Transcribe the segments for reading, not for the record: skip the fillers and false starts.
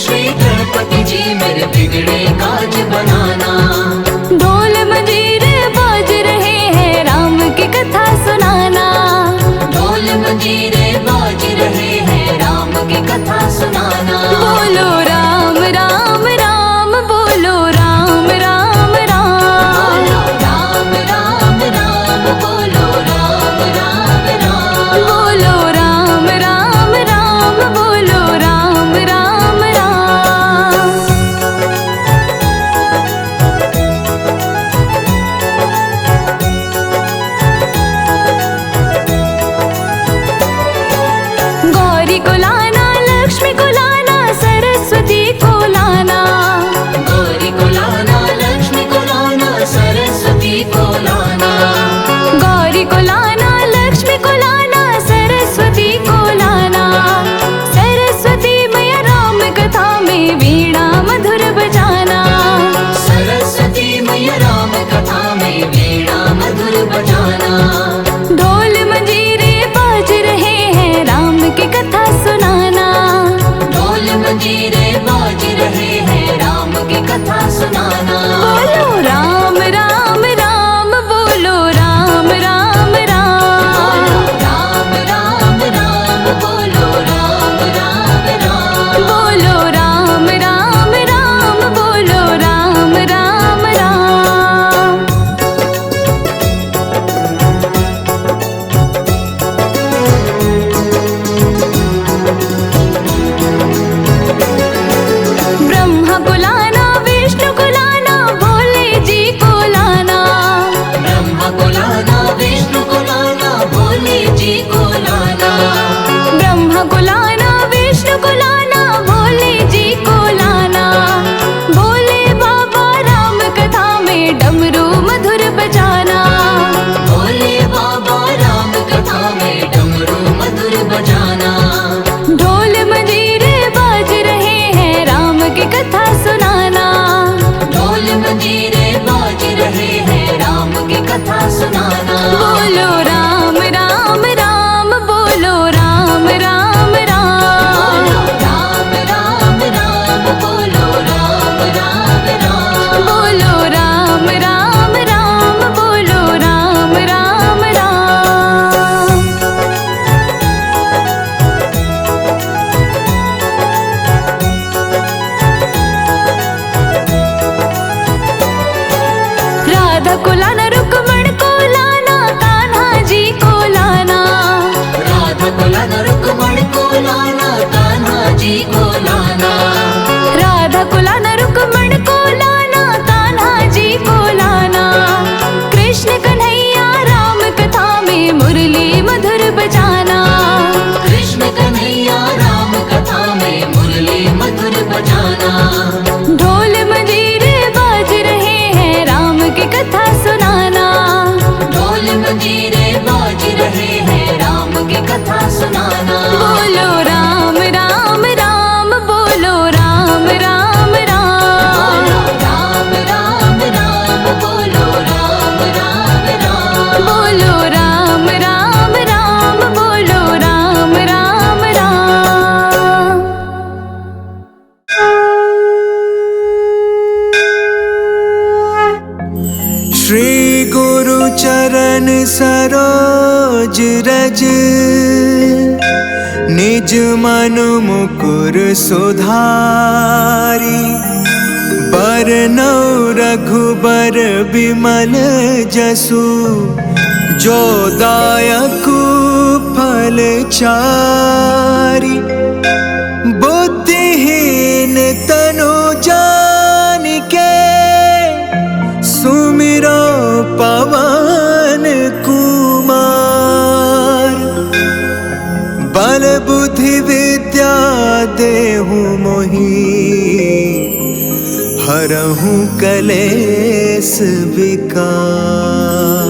श्री गणपति जी मेरे बिगड़े काज बनाना। ढोल मंजीरे बाज रहे हैं राम की कथा सुनाना। ढोल मंजीरे बाज रहे हैं राम की कथा सुनाना। बोलो राम राम राम, बोलो राम राम राम, राम राम राम, बोलो राम राम राम, बोलो राम राम राम, बोलो राम राम राम। गौरी को लाना, लक्ष्मी को लाना, सरस्वती को लाना। गौरी को लाना, लक्ष्मी को लाना, सरस्वती को लाना। गौरी को लाना, लक्ष्मी को लाना, सरस्वती को लाना। सरस्वती मैया राम कथा में वीणा मधुर बजाना। सरस्वती मैया राम कथा में वीणा मधुर बजाना। ढोल मंजीरे बाज रहे हैं राम की कथा सुनाना। ढोल मंजीरे बाज रहे हैं राम की कथा सुनाना। बोलो राम राम राम, बोलो राम राम राम, राम राम राम, बोलो राम राम राम, बोलो राम राम राम, बोलो राम राम राम। ब्रह्मा को लाना, विष्णु को लाना, भोले जी को लाना। ब्रह्मा को लाना, विष्णु को लाना, भोले जी को लाना। ब्रह्मा को लाना, विष्णु को लाना, भोले जी को लाना। भोले बाबा राम कथा में डमरू मधुर बजाना। भोले बाबा राम कथा में डमरू मधुर बजाना। ढोल मंजीरे बाज रहे हैं राम की कथा सुनाना। ढोल मंजीरे बाज रहे हैं राम की कथा सुनाना। बोलो राम राम राम, बोलो राम राम राम, राम राम राम, बोलो राम राम राम, बोलो राम राम राम, बोलो राम राम राम। राधा को लाना, रुक्मण को लाना, कान्हा जी को लाना। राधा को लाना, रुक्मण को लाना, कान्हा जी को लाना। राधा को लाना, रुक्मण को लाना, कान्हा जी को लाना। कृष्ण कन्हैया राम कथा में मुरली मधुर बजाना। कृष्ण कन्हैया राम कथा में मुरली मधुर बजाना। ढोल मंजीरे बाज रहे हैं राम की कथा सुनाना। ढोल मंजीरे बाज रहे हैं राम की कथा सुनाना। बोलो राम राम राम, बोलो राम राम राम, राम राम राम, बोलो राम राम राम, बोलो राम राम राम, बोलो राम राम राम। श्री गुरु चरण सरोज रज, निज मन मुकुर सुधारी। बरनौ रघुबर बिमल जसु, जो दायकु फल चारि। बुद्धिहीन तनु जानिके, सुमिरो पवन कुमार। बल बुद्धि विद्या देहु मोहि, हरहु कलेस विकार।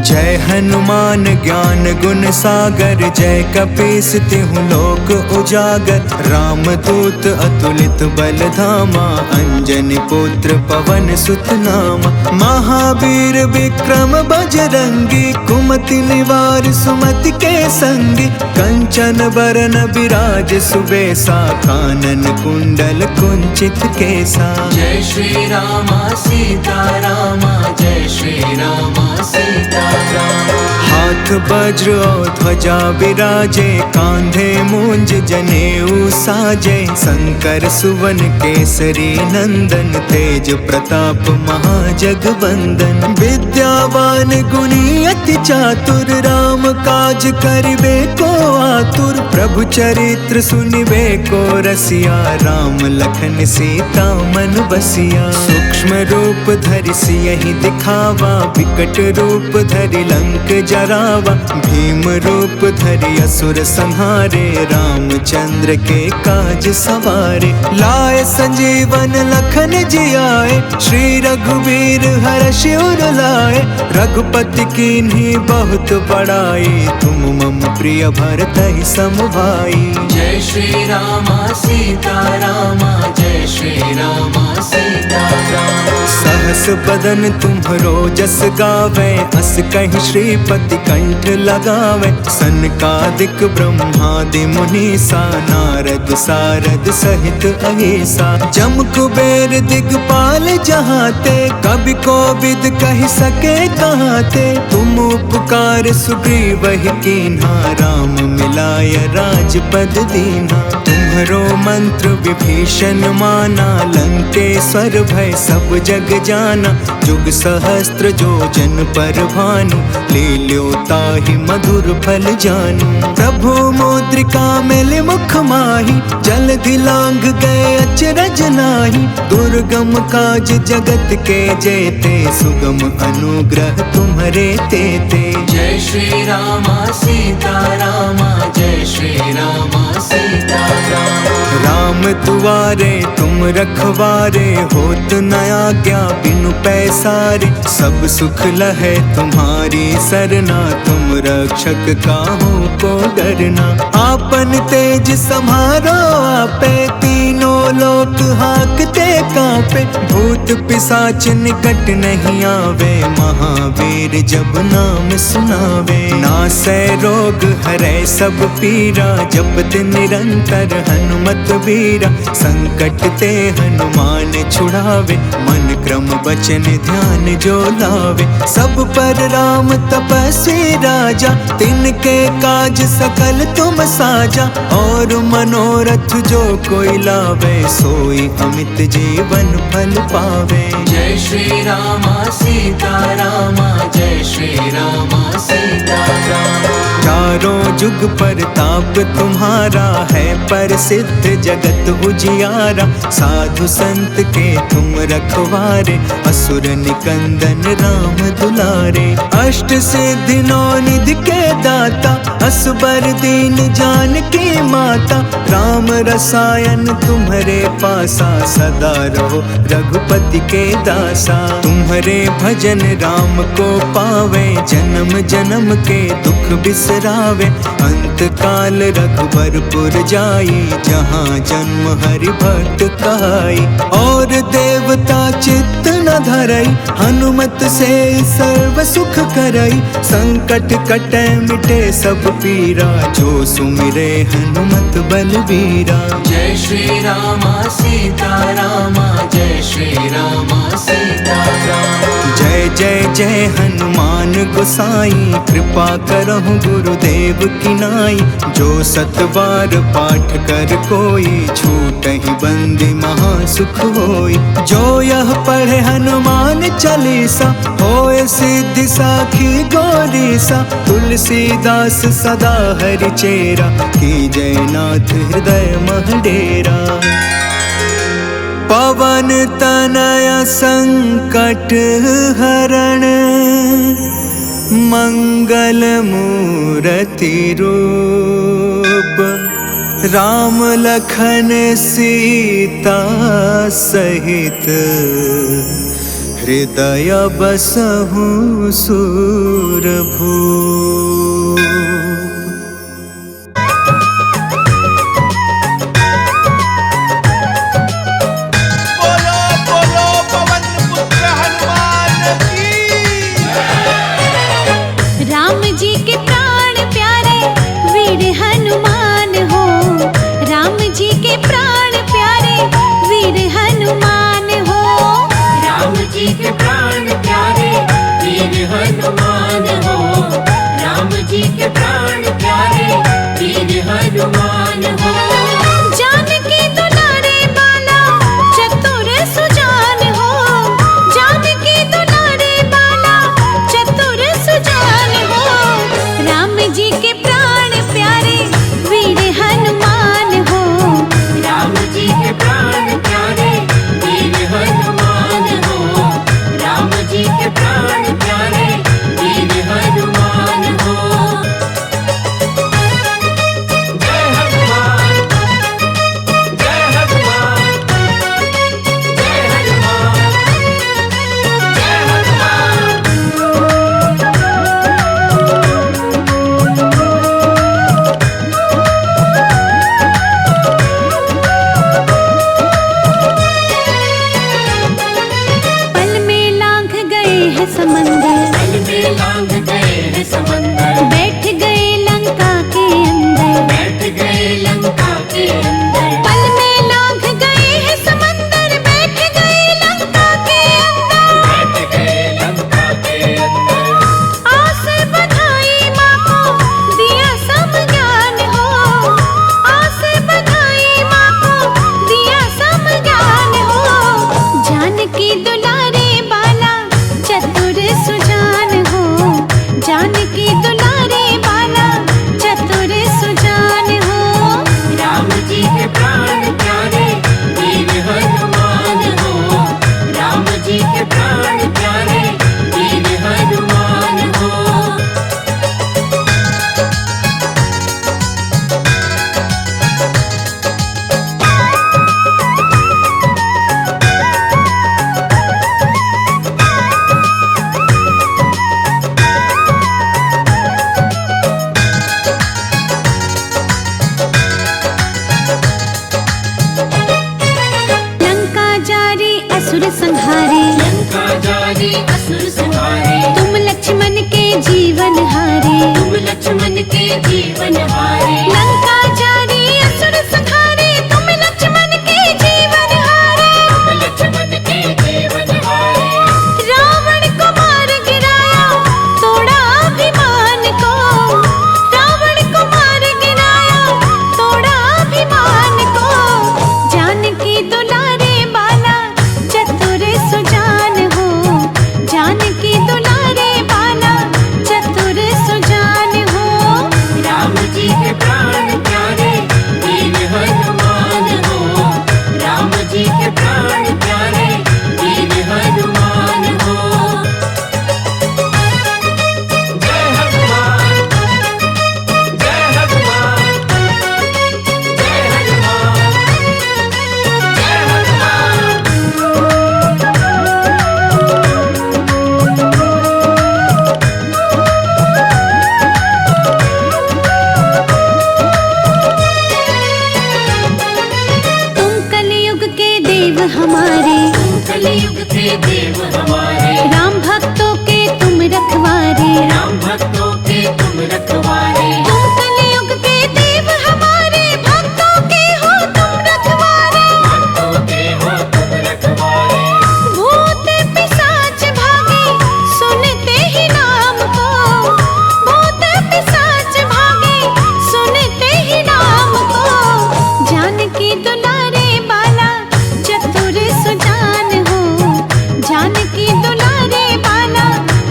जय हनुमान ज्ञान गुण सागर, जय कपीस तिहु लोक उजागर। रामदूत अतुलित बल धामा, अंजनी पुत्र पवन सुत नामा। महावीर विक्रम बजरंगी, कुमति निवार सुमति के संगी। कंचन बरन विराज सुबेसा, कानन कुंडल कुंचित केसा। जय श्री रामा सीता रामा, जय श्री रामा सीता रामा। हाथ वज्र और ध्वजा विराजे, कांधे मूंज जनेऊ साजे। शंकर सुवन केसरी नंदन, तेज प्रताप महाजगवंदन। विद्यावान गुणी अति चातुर, राम काज करिबे को आतुर। प्रभु चरित्र सुनिबे को रसिया, राम लखन सीता मन बसिया। सूक्ष्म रूप धरि सियहि दिखावा, विकट रूप धरि लंक जरावा। भीम रूप धरि असुर संहारे, रामचंद्र के काज सवारे। लाए संजीवन लखन जियाए, श्री रघुवीर हर्षि उर लाए। रघुपति कीन्ही बहुत बड़ाई, तुम मम प्रिय भरतहि सम भाई। जय श्री रामा सीता रामा, जय श्री रामा सीता रामा। सहस बदन तुम्हरो जस गावे, अस कहि श्रीपति कंठ लगावे। सनकादिक ब्रह्मादि मुनीसा, नारद सारद सहित अहिसा। जम कुबेर दिगपाल जहाते, कवि कोविद कहि सके कहाते। तुम उपकार सुग्रीवहि कीन्हा, राम मिलाय राजपद दीन्हा। तुम्हरो मंत्र विभीषण माना, लंकेश्वर भय सब जग जाना। जुग सहस्त्र जो जन पर भानु, लील्यो ताहि मधुर फल जानू। प्रभु मुद्रिका मेलि मुख माहि, जलधि लांघ गए अचरज नाहि। दुर्गम काज जगत के जेते, सुगम अनुग्रह तुम्हरे तेते। जय श्री रामा सीता रामा, जय श्री रामा सीता रामा। राम दुआरे तुम रखवारे, होत न आज्ञा बिनु पैसारे। सब सुख लहै तुम्हारी सरना, तुम रक्षक काहू को डरना। आपन तेज सम्हारो आपे, तीनों लोक हाकते कांपे। भूत पिशाच निकट नहीं आवे, महावीर जब नाम सुनावे। नासै रोग हरै सब पीरा, जपत निरंतर हनुमत वीरा। संकट ते हनुमान छुड़ावे, मन क्रम बचन ध्यान जो लावे। सब पर राम तपस्वी राजा, तिनके काज सकल तुम साजा। और मनोरथ जो कोई लावे, सोई अमित जीवन फल पावे। जय श्री रामा सीता रामा, जय श्री रामा सीता रामा। चारों जुग परताप तुम्हारा है, प्रसिद्ध जगत उजियारा। साधु संत के तुम रखवारे, असुर निकंदन राम दुलारे। अष्ट सिद्धि नौ निधि के दाता, असबर दीन जानकी माता। राम रसायन तुम्हारे पासा, सदा रहो रघुपति के दासा। तुम्हारे भजन राम को पावे, जन्म जन्म के दुख बिसरावे। अंत काल रघुबरपुर जाई, जहाँ जन्म हरि भक्त कहाई। और देवता चित्त न धरई, हनुमत से सर्व सुख करई। संकट कटै मिटे सब पीरा, जो सुमिरे हनुमत बलबीरा। जय श्री रामा सीता रामा, जय श्री रामा सीता रामा। जय जय जय हनुमान गोसाई, कृपा करहु गुरुदेव की नाई। जो सतबार पाठ कर कोई, छूटहि बंदी महासुख होई। जो यह पढ़े हनुमान चालीसा, होए सिद्धि साखी गौरीसा। तुलसीदास सदा हरि चेरा, की जयनाथ हृदय मह डेरा। पवन तनय संकट हरण, मंगल मूरति रूप। राम लखन सीता सहित, हृदय बसहु सुरभूप। बोलो बोलो पवन पुत्र हनुमान की। राम जी के प्राण प्यारे वीर हनुमान हो, राम जी के प्राण प्यारे वीर हनुमान हो। राम जी के प्राण प्यारे वीर हनुमान हो, राम जी के प्राण प्यारे वीर हनुमान हो। जानकी दुलारे बाला चतुर सुजान हो, जानकी दुलारे बाला चतुर सुजान हो। राम जी के प्राण प्यारे वीर हनुमान हो, राम जी के प्राण प्यारे वीर हनुमान हो, राम जी के प्राण प्यारे वीर हनुमान हो। जय हनुमान, जय हनुमान, जय हनुमान, जय हनुमान। पल में लांघ गए हैं समंदर, पल में लांघ गए हैं समंदर, बैठ गए लंका के अंदर। बैठ गए लंका के अंदर। पल में लांघ गए हैं समंदर, बैठ गए लंका के अंदर। बैठ गए लंका के अंदर। आस बधाई माँ को दिया सब ज्ञान हो, आस बधाई माँ को दिया सब ज्ञान हो। जानकी दुलारे बाला चतुर सुजान हो, जानकी दुलारे बाला चतुर सुजान हो। राम जी के प्राण प्यारे वीर हनुमान हो, राम जी के प्राण प्यारे वीर हनुमान हो। लंका जारी असुर संहारे, लंका जारी असुर संहारे, तुम लक्ष्मण के जीवन हारे। तुम लक्ष्मण के जीवन हारे। लंका जारी असुर संहारे, तुम लक्ष्मण के जीवन हारे। तुम लक्ष्मण के जीवन हारे। रावण को मार गिराया तोड़ा अभिमान को, रावण को मार गिराया तोड़ा अभिमान को। जानकी दुलारे बाला चतुर सुजान हो, जानकी दुलारे बाला चतुर सुजान हो। राम जी के प्राण प्यारे वीर हनुमान हो, राम जी के प्राण प्यारे वीर हनुमान हो। जय हनुमान, जय हनुमान, जय हनुमान, जय हनुमान। तुम कलयुग के देव हमारे, कलयुग के देव हमारे, राम भक्तों के तुम रखवारे। राम भक्तों के तुम रखवारे। तुम कलयुग के देव हमारे, भक्तों के हो तुम रखवारे। भक्तों के हो तुम रखवारे। भूत पिशाच भागे सुनते ही नाम को, भूत पिशाच भागे सुनते ही नाम को। जानकी दुलारे बाला चतुर सुजान हो, जानकी दुलारे बाला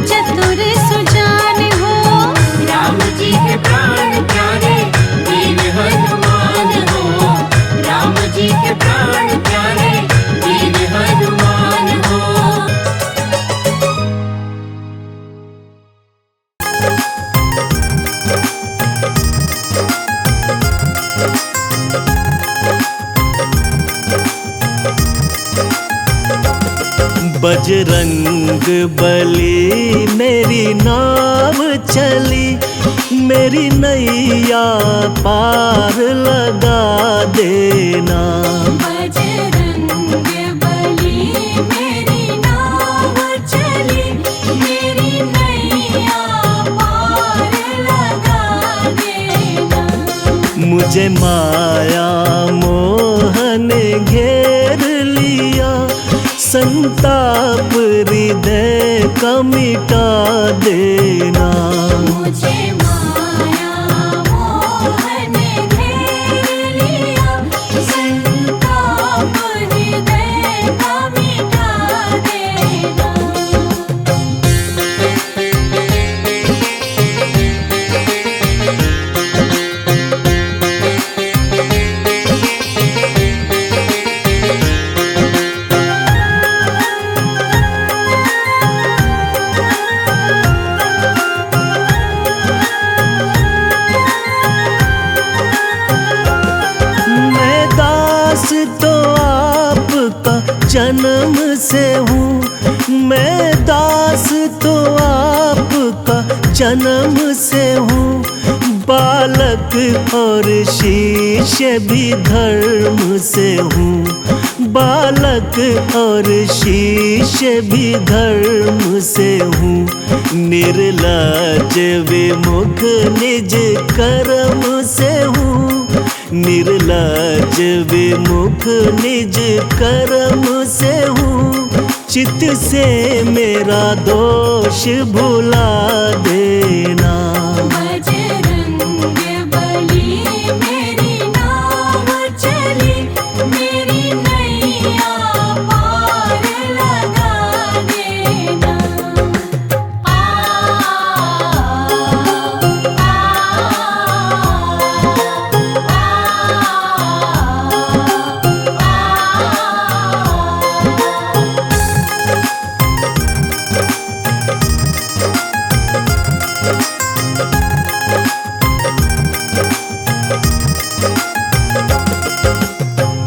चतुर सुजान हो। राम जी के प्राण बजरंग बली मेरी नाव चली, मेरी नैया पार लगा देना। बजरंग बली मेरी नाव चली, मेरी नैया पार लगा देना। मुझे माया मोह ने घेर लिया, संताप हृदय का मिटा देना। मुझे माया मोह ने घेर लिया, संताप हृदय का मिटा देना। मैं दास तो आपका जन्म से हूँ, मैं दास तो आपका जन्म से हूँ। बालक और शिष्य भी धर्म से हूँ, बालक और शिष्य भी धर्म से हूँ। निर्लज विमुख निज कर्म से हूँ, निर्लज विमुख निज कर्म से हूँ। चित्त से मेरा दोष भुला देना। बजरंग बली मेरी नाव चली, मेरी नैया पार लगा देना।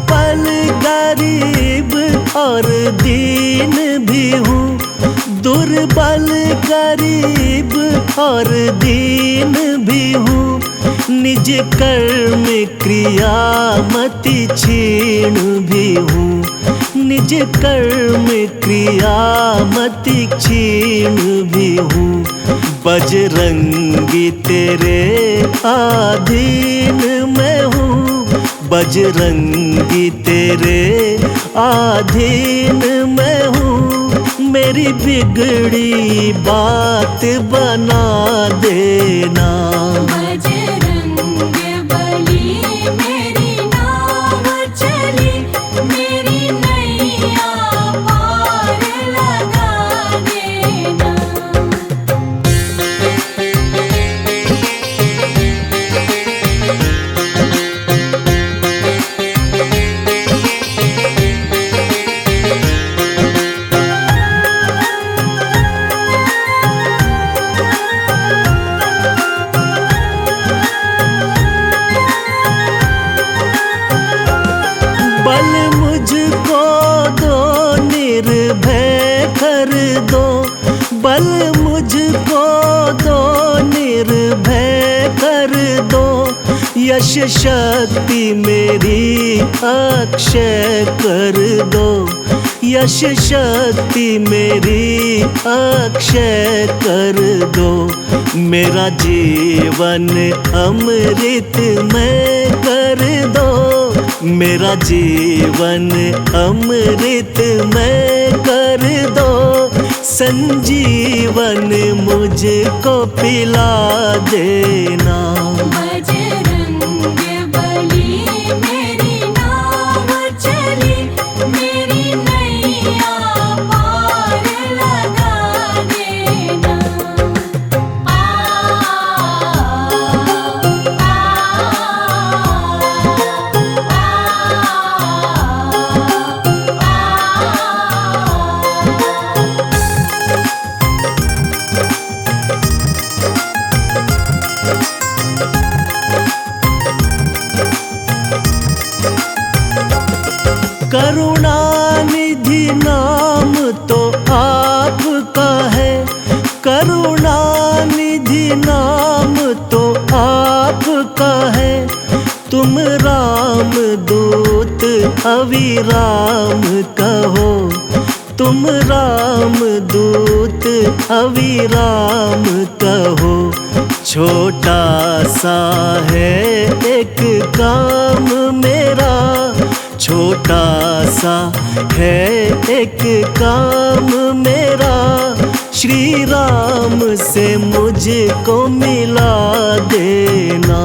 पल गरीब और दीन भी हूँ, दुर्बल गरीब और दीन भी हूँ। निज कर्म क्रियामति क्षीण भी हूँ, निज कर्म क्रियामति क्षीण भी हूँ। बजरंगी तेरे अधीन मैं हूँ, बजरंगी तेरे अधीन मैं हूँ। मेरी बिगड़ी बात बना देना। बजरंग बली मेरी नाव चली, मेरी नैया पार लगा देना। बल मुझको दो निर्भय कर दो, बल मुझको दो निर्भय कर दो। यश शक्ति मेरी अक्षय कर दो, यश शक्ति मेरी अक्षय कर दो। मेरा जीवन अमृत में कर दो, मेरा जीवन अमृत में कर दो। संजीवन मुझको पिला देना। बजरंग बली मेरी नाव चली, मेरी नैया पार लगा देना। करुणानिधि नाम तो करुणानिधि नाम तो आपका है, तुम राम दूत अविराम कहो, तुम राम दूत अविराम कहो। छोटा सा है एक काम मेरा, छोटा सा है एक काम मेरा, श्री राम से मुझको मिला देना।